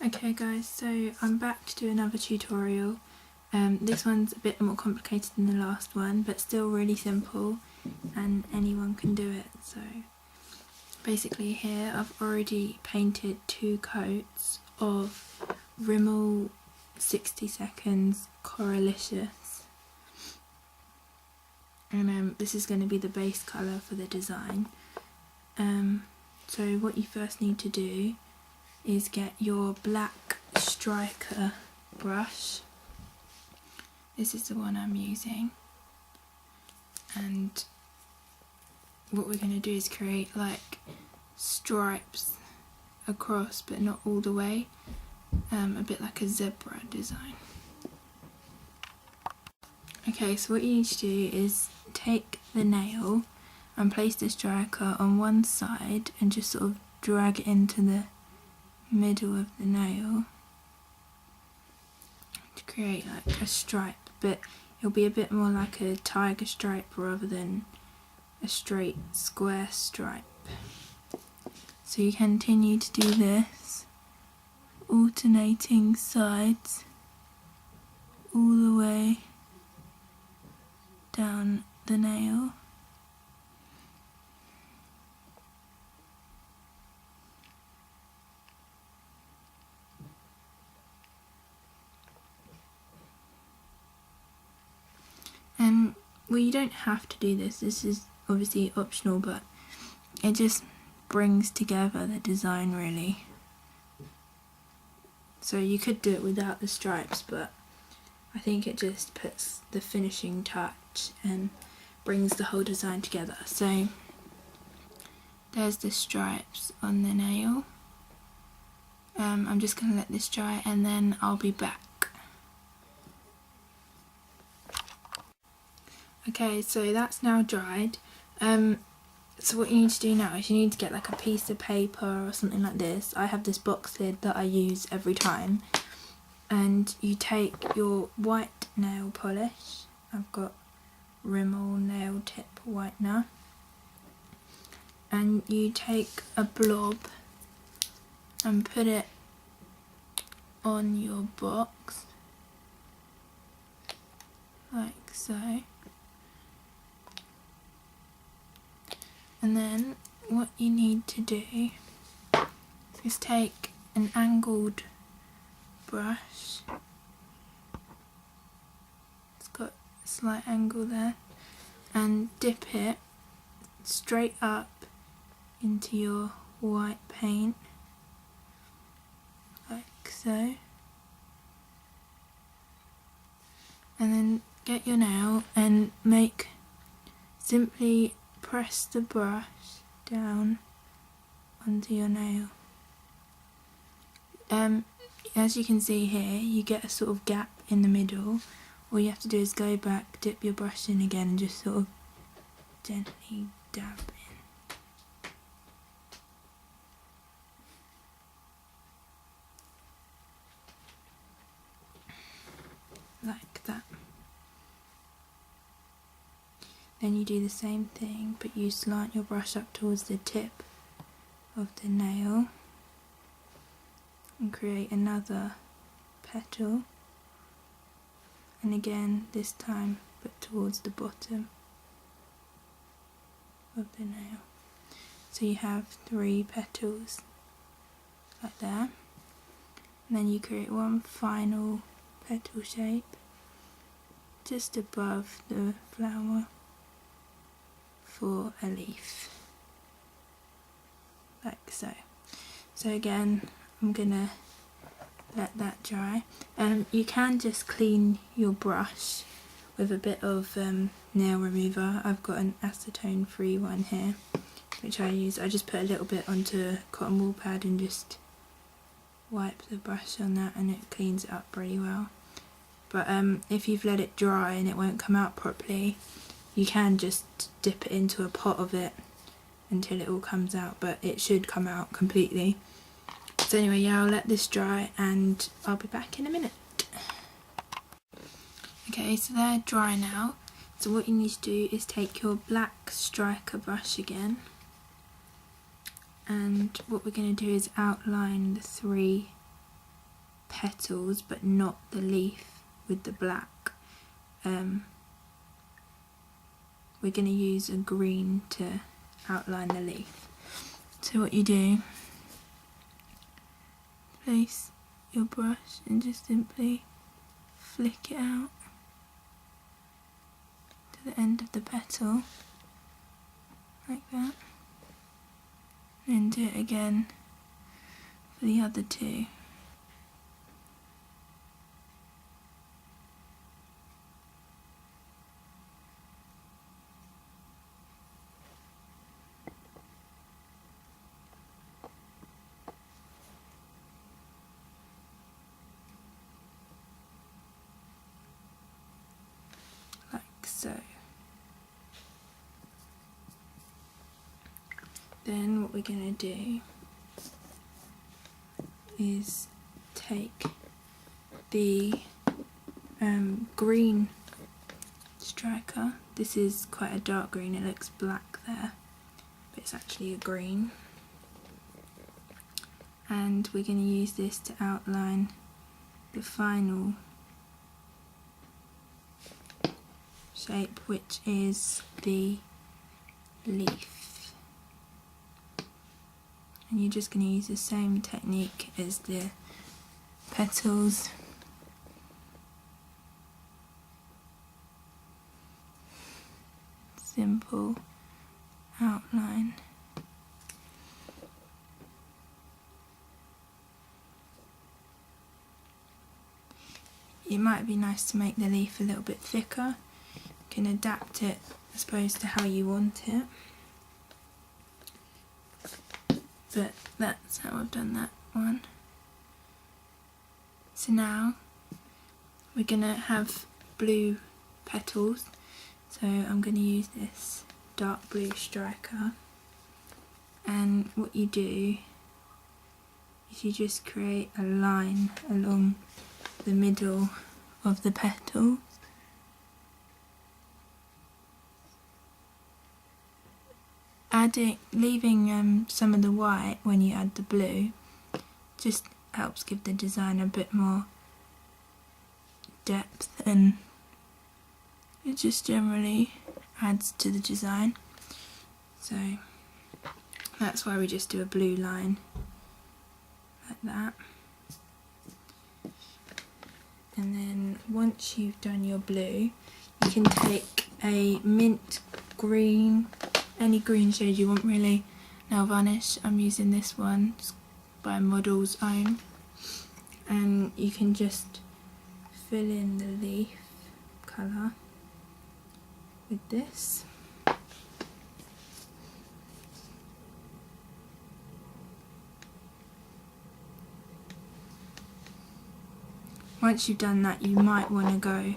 Okay guys, so I'm back to do another tutorial. This one's a bit more complicated than the last one, but still really simple and anyone can do it. So basically here I've already painted 2 coats of Rimmel 60 Seconds Coralicious, and this is going to be the base colour for the design. So what you first need to do is get your black striker brush. This is the one I'm using, and what we're going to do is create like stripes across, but not all the way, a bit like a zebra design. Okay, so what you need to do is take the nail and place the striker on one side and just sort of drag it into the middle of the nail to create like a stripe, but it'll be a bit more like a tiger stripe rather than a straight square stripe. So you continue to do this, alternating sides all the way down the nail. And well, you don't have to do this is obviously optional, but it just brings together the design really. So you could do it without the stripes, but I think it just puts the finishing touch and brings the whole design together. So there's the stripes on the nail. I'm just going to let this dry and then I'll be back. Okay, so that's now dried. So what you need to do now is you need to get like a piece of paper or something like this. I have this box lid that I use every time, and you take your white nail polish. I've got Rimmel nail tip whitener, and you take a blob and put it on your box like so. And then what you need to do is take an angled brush. It's got a slight angle there, and dip it straight up into your white paint like so. And then get your nail and simply press the brush down onto your nail. As you can see here, you get a sort of gap in the middle. All you have to do is go back, dip your brush in again, and just sort of gently dab in. Like that. Then you do the same thing, but you slant your brush up towards the tip of the nail and create another petal, and again this time but towards the bottom of the nail. So you have 3 petals like that, and then you create one final petal shape just above the flower for a leaf, like so. So again, I'm gonna let that dry. You can just clean your brush with a bit of nail remover. I've got an acetone free one here which I use. I just put a little bit onto a cotton wool pad and just wipe the brush on that, and it cleans it up really well. But if you've let it dry and it won't come out properly, you can just dip it into a pot of it until it all comes out, but it should come out completely. So anyway, yeah, I'll let this dry and I'll be back in a minute. Okay, so they're dry now. So what you need to do is take your black striker brush again, and what we're going to do is outline the 3 petals but not the leaf with the black. We're going to use a green to outline the leaf. So what you do, place your brush and just simply flick it out to the end of the petal, like that, and do it again for the other two. So then what we're going to do is take the green striker. This is quite a dark green, it looks black there, but it's actually a green. And we're going to use this to outline the final shape, which is the leaf. And you're just going to use the same technique as the petals. Simple outline. It might be nice to make the leaf a little bit thicker. You can adapt it, I suppose, to how you want it. But that's how I've done that one. So now we're going to have blue petals. So I'm going to use this dark blue striker. And what you do is you just create a line along the middle of the petals. Leaving some of the white when you add the blue just helps give the design a bit more depth, and it just generally adds to the design. So that's why we just do a blue line like that. And then once you've done your blue, you can take a mint green, any green shade you want really. Nail varnish, I'm using this one, it's by Model's Own. And you can just fill in the leaf colour with this. Once you've done that, you might want to go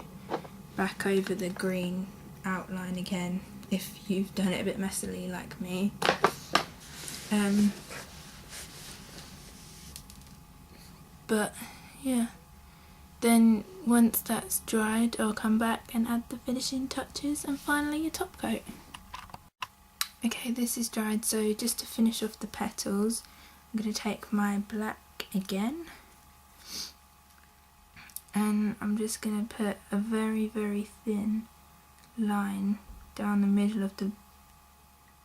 back over the green outline again if you've done it a bit messily like me. But yeah, then once that's dried, I'll come back and add the finishing touches and finally a top coat. Okay, this is dried, so just to finish off the petals, I'm going to take my black again. And I'm just going to put a very, very thin line down the middle of the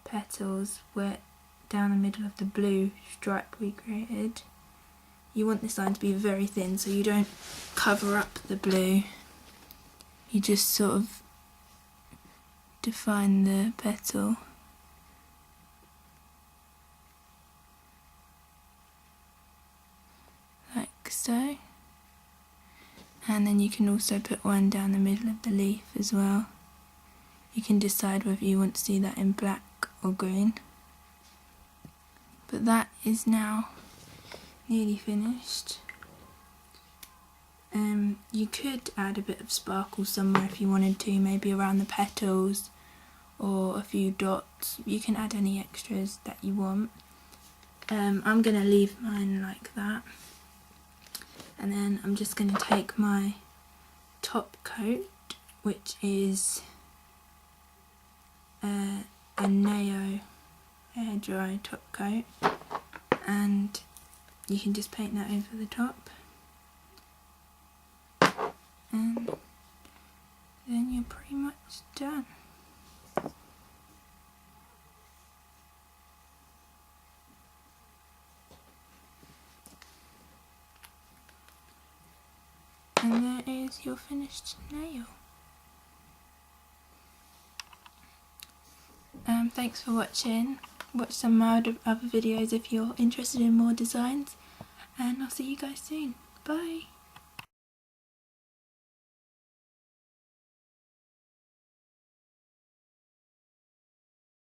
petals, down the middle of the blue stripe we created. You want this line to be very thin so you don't cover up the blue. You just sort of define the petal. Like so. And then you can also put one down the middle of the leaf as well. You can decide whether you want to see that in black or green. But that is now nearly finished. You could add a bit of sparkle somewhere if you wanted to, maybe around the petals or a few dots. You can add any extras that you want. I'm going to leave mine like that. And then I'm just going to take my top coat, which is a Nao air dry top coat, and you can just paint that over the top. and then you're pretty much done. And there is your finished nail. Thanks for watching. Watch some of my other videos if you're interested in more designs, and I'll see you guys soon. Bye!